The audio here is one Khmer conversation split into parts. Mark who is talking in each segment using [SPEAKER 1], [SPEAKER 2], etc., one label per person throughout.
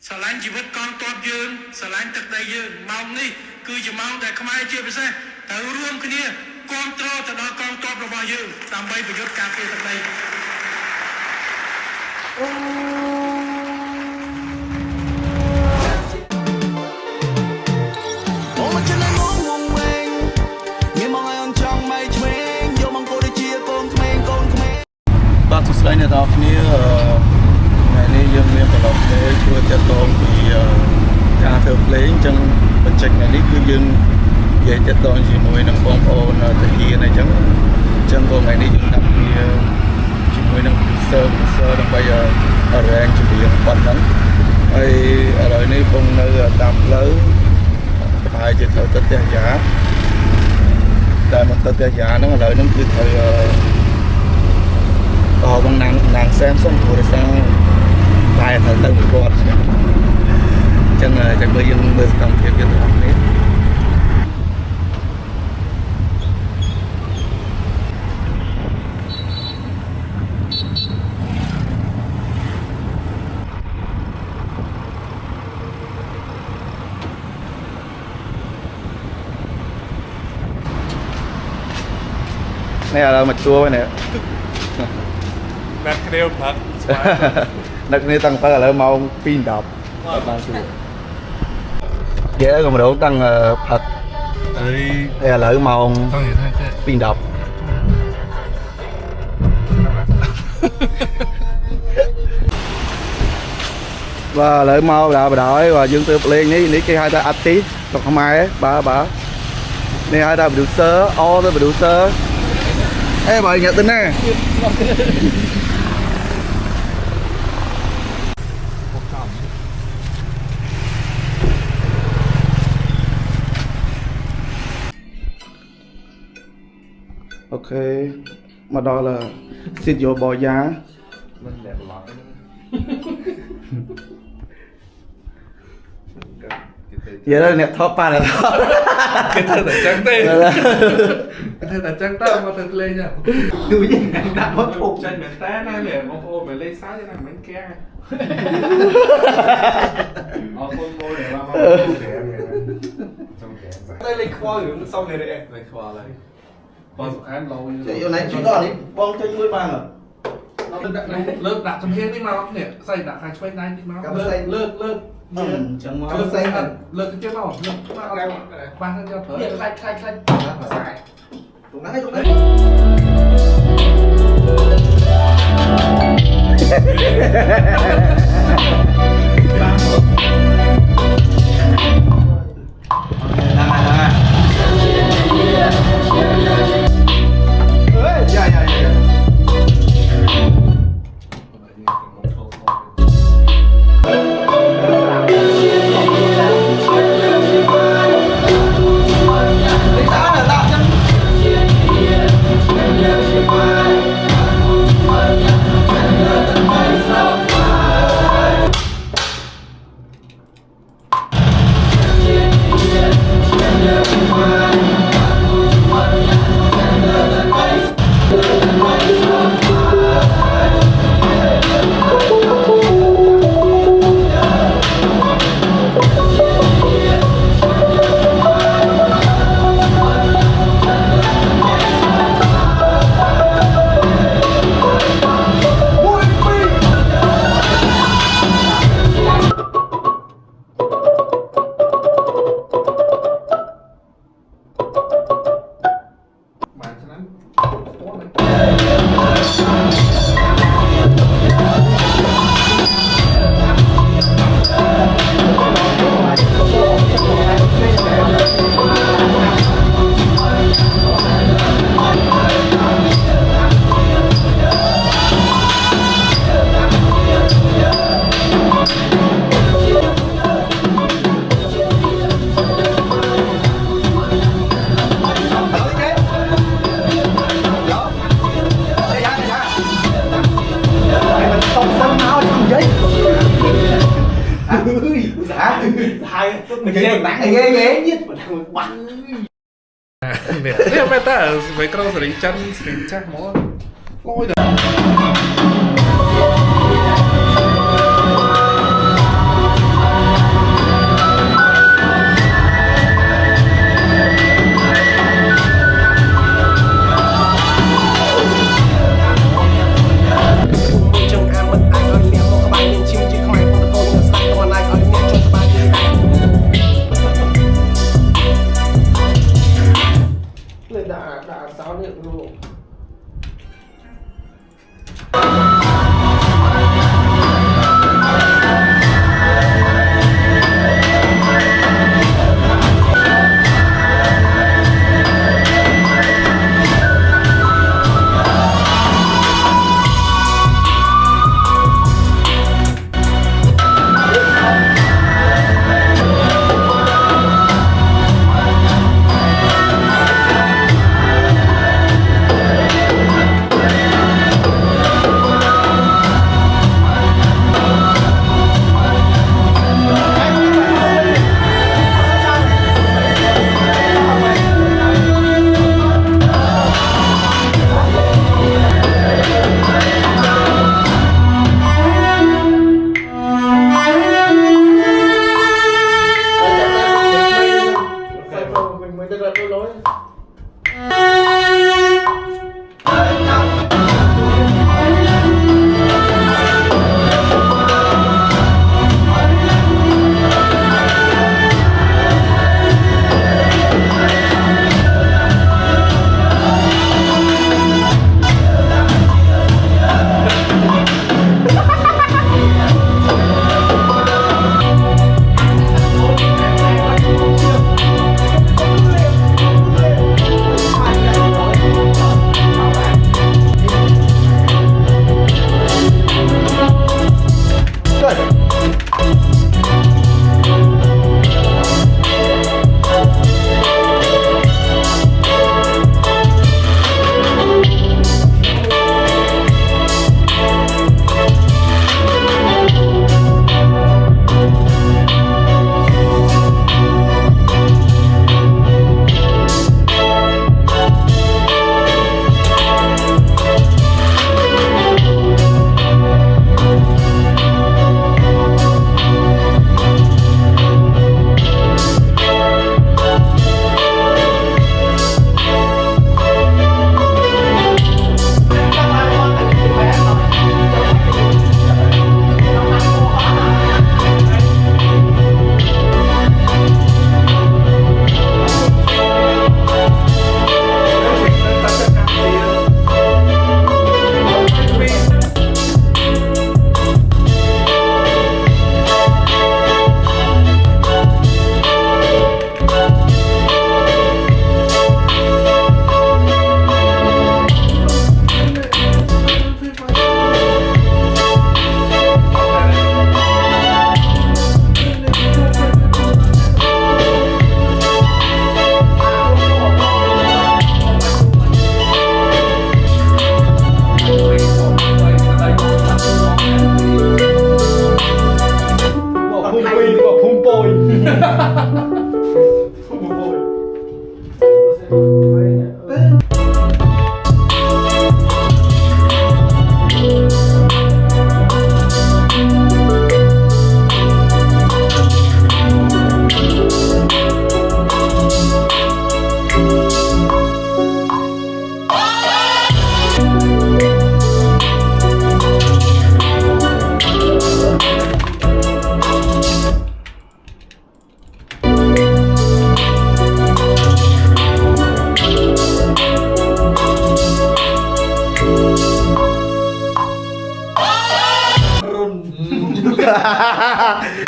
[SPEAKER 1] ស្រឡាញ់ជីវិតកងទ័ពយើងស្រឡាញ់ទឹកដីយើងម៉ោងនេះគឺជាម៉ោងដែលខ្មែរជាពិសេសត្រូវរួមគ្នាគ្រប់គ្រងទៅដល់កងទ័ពរបស់យើងដើម្បីប្រយុទ្ធការពារទឹកដី
[SPEAKER 2] បាទសួស្តីអ្នកនរគ្នាថ្ងៃនេះយើងមានប្រឡងគ្នាជួយទាក់ទងពីការធ្វើភ្លេងអញ្ចឹងបញ្ចេញថ្ងៃនេះគឺយើងនិយាយទាក់ទងជាមួយនឹងបងប្អូនទាហានអីចឹងថ្ងៃនេះយើងដាក់គ្នាជាមួយនឹង producer ដើម្បីរែងចម្រៀងប៉ុណ្ណឹងហើយឥឡូវនេះខ្ញុំនៅតាមផ្លូវប្រហែលជាត្រូវទៅផ្ទះយ៉ាតែមកទៅផ្ទះយ៉ាហ្នឹងឥឡូវហ្នឹងគឺត្រូវបងនាងសែមសុំព្រោះសារតែទៅមួយគាត់អញ្ចឹងមើលយើងមើលសកម្មភាពយើងទាំងអស់គ្នានេះឥឡូវមកជួបនេះ
[SPEAKER 3] นัดគ្នាផឹក
[SPEAKER 2] នឹកគ្នាតាំងពីឥឡូវម៉ោង 2:10 បានជួបគេកម្រងតាំងផឹកឥឡូវម៉ោង 2:10 បាទឥឡូវមកបដ ហើយបាទយើងទៅភ្លេងនេះគេហៅថា artist ស្រុកខ្មែរបាទនេះហៅថា producer all the producer អេបើញ៉ាំទៅណាអូខេមកដល់ស៊ីតយោបយ៉ាមិនលែកឡត់និយាយអ្នកថតប៉ាអ្នកថត
[SPEAKER 3] គេធ្វើតែចឹងទេគេធ្វើតែចឹងតើមកទៅលេងគឺវិញដាក់មកធុកចាញ់មែនតើណានេះបងប្អូនមកលេងសើចណាមិនកែអរគុណមួយដែលមកចំកែតែលេងខ្វល់រឿងសុំនេះលេងខ្វល់ហើយបងសុខានលោ
[SPEAKER 2] យកណៃជួយដល់នេះបងជួយជួយបាន
[SPEAKER 3] លើកដាក់ចំហៀងនេះមកនេះស្អីដាក់ខាងឆ្វេងដៃតិចមកលើក
[SPEAKER 2] ចឹងមក
[SPEAKER 3] លើកទៅទៀតមកលើកមកអត់បានទៅយកប្រើខ្លាច់ភាសាតรง
[SPEAKER 2] mình chơi nặng ghê ghê nhất bắn
[SPEAKER 3] នេះមែនតើស្វ័យក្រោសេរីច័ន្ទស្រីចាស់ហ្មងលយដល់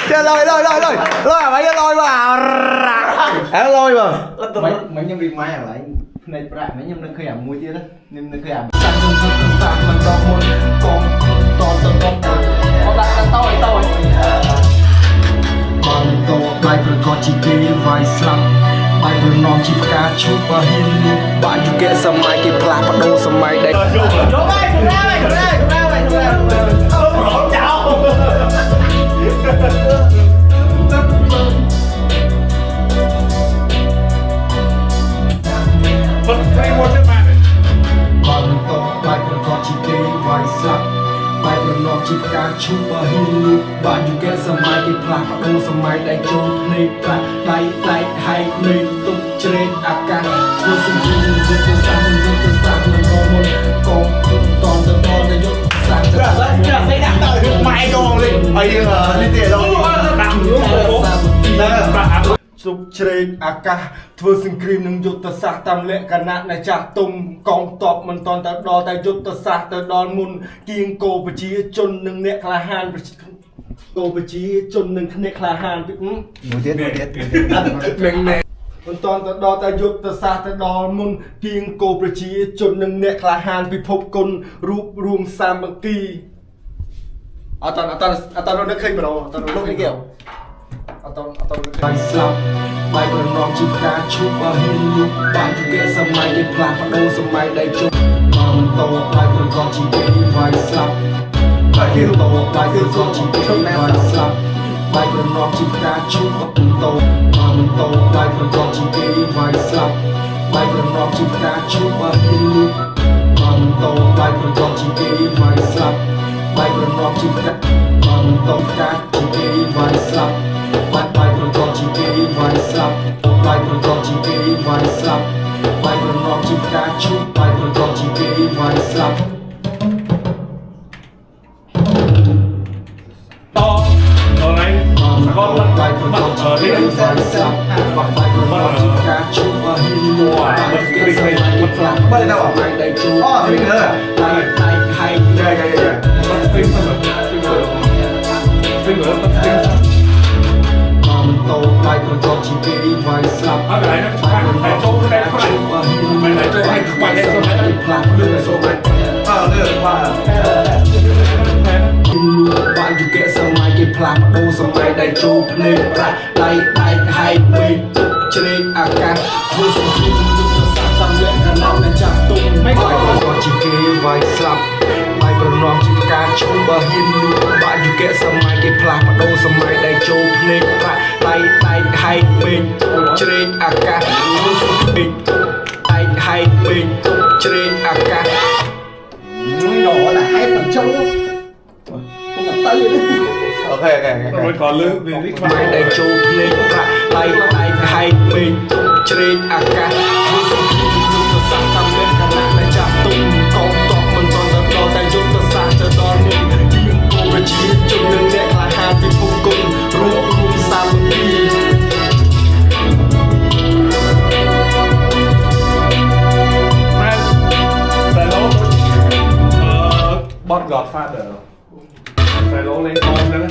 [SPEAKER 4] Chơi lôi lôi lôi lôi lôi à, phải cho lôi vào lôi vào mấy nhân viên máy lại này bạn mấy nhân đang khơi ẩm mùi kia đó nên đang khơi ẩm sang mình đo môn con con lại tôi con to bài vừa có chỉ kê vài slap bài vừa non chỉ cá chua và hiên bạn juga សម័យគេផ្លាស់ប្ដូរសម័យđấy bài vừa non chỉ cá chua và hiên bạn juga សម័យគេផ្លាស់ប្ដូរសម័យđấyចូលគ្នាប្រាក់ដៃហើយលេងទុកជ្រែកអាកាសធ្វើសង្គមយុទ្ធសាស្ត្រនឹងរមុនកងតនទៅដល់យុទ្ធសាស្ត្រចាស្អីដាក់ទៅម៉ែយងលេងអីនេះទេដល់ដាក់សុកជ្រែកអាកាសធ្វើសង្គ្រាមនឹងយុទ្ធសាស្ត្រតាមលក្ខណៈនៃចាស់ទុំកងទ័ពមិនតន់ទៅដល់តែយុទ្ធសាស្ត្រទៅដល់មុនគៀងគោប្រជាជននិងអ្នកក្លាហានគោប្រជាជននិងអ្នកក្លាហានមួយទៀតនឹងមិនតន់ទៅដល់តែយុទ្ធសាស្ត្រទៅដល់មុនគៀងគោប្រជាជននិងអ្នកក្លាហានពិភពគុណរួបរวมសាមគ្គីអត់តនឹកឃើញបងអត់តនឹកឃើញគេអត់បាយស្លាប់បាយប្រណំជីវការឈប់បើហ៊ានលុបបានជាគេសម័យគេផ្លាស់ប្ដូរសម័យដៃជុំមកមិនតបាយប្រកបជីវិតបាយស្លាប់បាយគេតបាយគឺសជីវិតបាយស្លាប់បាយប្រណំជីវការឈប់បើមិនតមកមិនតបាយប្រកបជីវិតបាយស្លាប់បាយប្រណំជីវការឈប់បើហ៊ានលុបមកមិនតបាយប្រកបជីវិតបាយស្លាប់បាយប្រណំជីវការមកមិនតការជីវិតបាយស្លាប់បាយប្រកបជីវិតបាយស្លាប់បាយប្រកបជីវិតបាយស្លាប់បាយប្រណំជីវការឈប់បាយប្រកបជីវិតបាយស្លាប់តដល់ហើយសកលបាយប្រកបជីវិតបាយស្លាប់បាយប្រណំជីវការឈប់បាយហ៊ានលួចបាយគេស្លាប់មិនខ្លាំងបាយដល់បាយដៃជួអូស្រីអើដៃហៃយ៉ាបាត់ស្ពេងទៅស្ពេងទៅស្ពេងតបាយប្រកបជីវិតបាយស្លាប់អត់ហើយតែចូលតែខ្លាំងមិនតែចូលឲ្យខ្វាច់តែចូលឲ្យផ្លាស់លឿនសូមលឿនបាទបាយយុគសម័យគេផ្លាស់ប្ដូរសម័យដៃចូលភ្នែកប្រាក់ដៃហែកពេកទុកជ្រែកអាកាសធ្វើសង្គ្រាមយុទ្ធសាស្ត្រតាមលក្ខណៈនៃចាស់ទុំបាយប្រកបជីវិតបាយស្លាប់បាយប្រណំជីវការឈុំបើហ៊ានលួចបាយយុគសម័យគេផ្លាស់ប្ដូរសម័យដៃចូលភ្នែកប្រាក់ដៃហែកពេកទុកជ្រែកអាកាសធ្វើសង្គ្រាមដៃហែកពេកទុកជ្រែកអាកាសnhỏ là hai phần trong đó không là tay ok rồi còn lương về đi mai đây châu lên tay hai bên trên aka vô sinh dùng cho sang tam lên khả năng để chạm tung con tọt mình còn rất lo tay dùng cho sang cho đòn mình nhưng cô về chỉ trong lưng nhẹ là hai vì vô cùng ruộng ruộng xa một đi Bot Godfather phải lỗ lên con nữa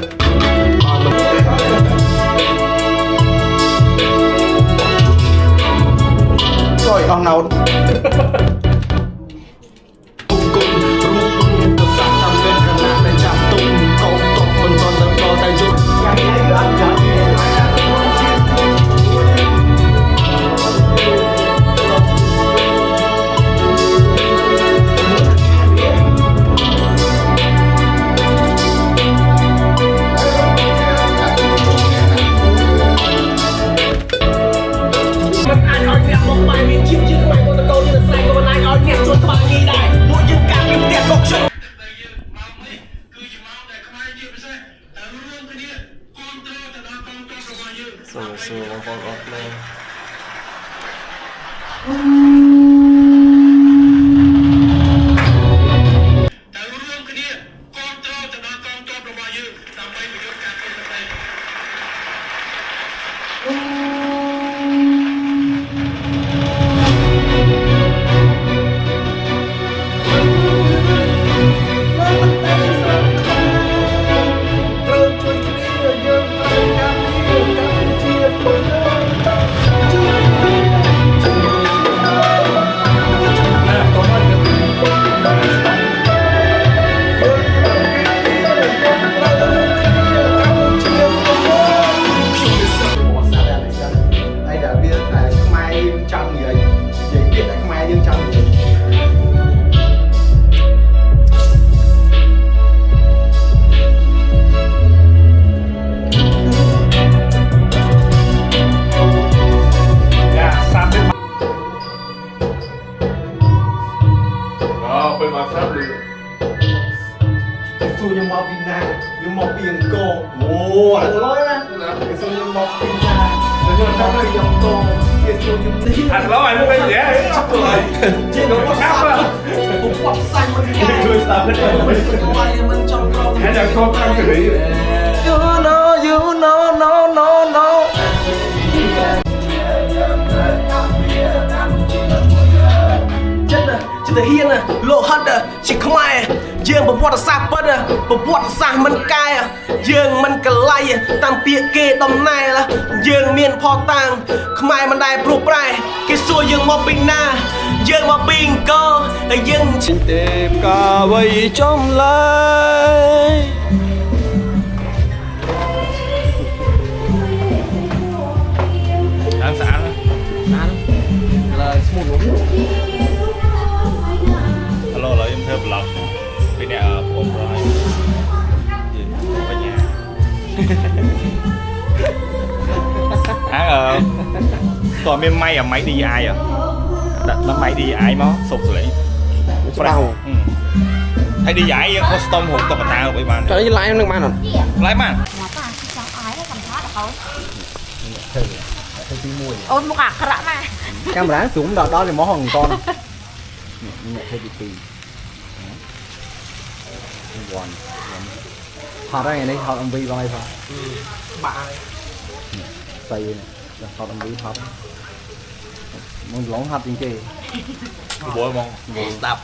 [SPEAKER 4] rồi con nào xu nhưng mà bị nà nhưng mà bị cô ồ lỗi á cái xu nhưng mà bị nà nhưng mà bị cô cái xu nhưng tí
[SPEAKER 3] อัดร้อยไม่เป็นเสียชักเลยจีนก็ชักอ่ะ
[SPEAKER 4] ผมปรับใส่มันง่ายช่วยตามให้ได้มันจำเรา
[SPEAKER 3] แค่จะครบทั้งถึง
[SPEAKER 4] you know noจะแต่เฮียนอะโลฮัดอะชิคไม่ยืงบปวดซาปัดอะบปวดซามันกายอะยืงมันกะไลอะตามเปียเกตำนายละยืงเมียนพอตังขมายมันได้ปลุกไรเกซัวยืงมาปิงหน้ายืงมาปิงก็แต่ยืงชิเต็มกาไว้จอมไล
[SPEAKER 3] ăn sáng
[SPEAKER 4] là smooth lắm
[SPEAKER 3] alo là em theo vlog bên này ở ôm rồi về nhà toàn bên may à máy đi ai à đặt nó máy đi ai mà sụp rồi
[SPEAKER 5] Đâu?
[SPEAKER 3] hay đi giải custom hụt tao mà tao với bạn
[SPEAKER 5] Trời ơi, lái em đừng mang rồi.
[SPEAKER 3] lái mà
[SPEAKER 6] Ngapa chẳng ái hay cầm thoát được không? Ôn một cả khả mà.
[SPEAKER 5] Camera xuống đó, đó là món hồng con. Nhẹ hơi bị tì. Thật ra ngày nay thật MV vào đây thôi.
[SPEAKER 4] bà
[SPEAKER 5] Xây này, thật MV thật. Muốn lỏng thật trên kia.
[SPEAKER 3] bố mong
[SPEAKER 4] đập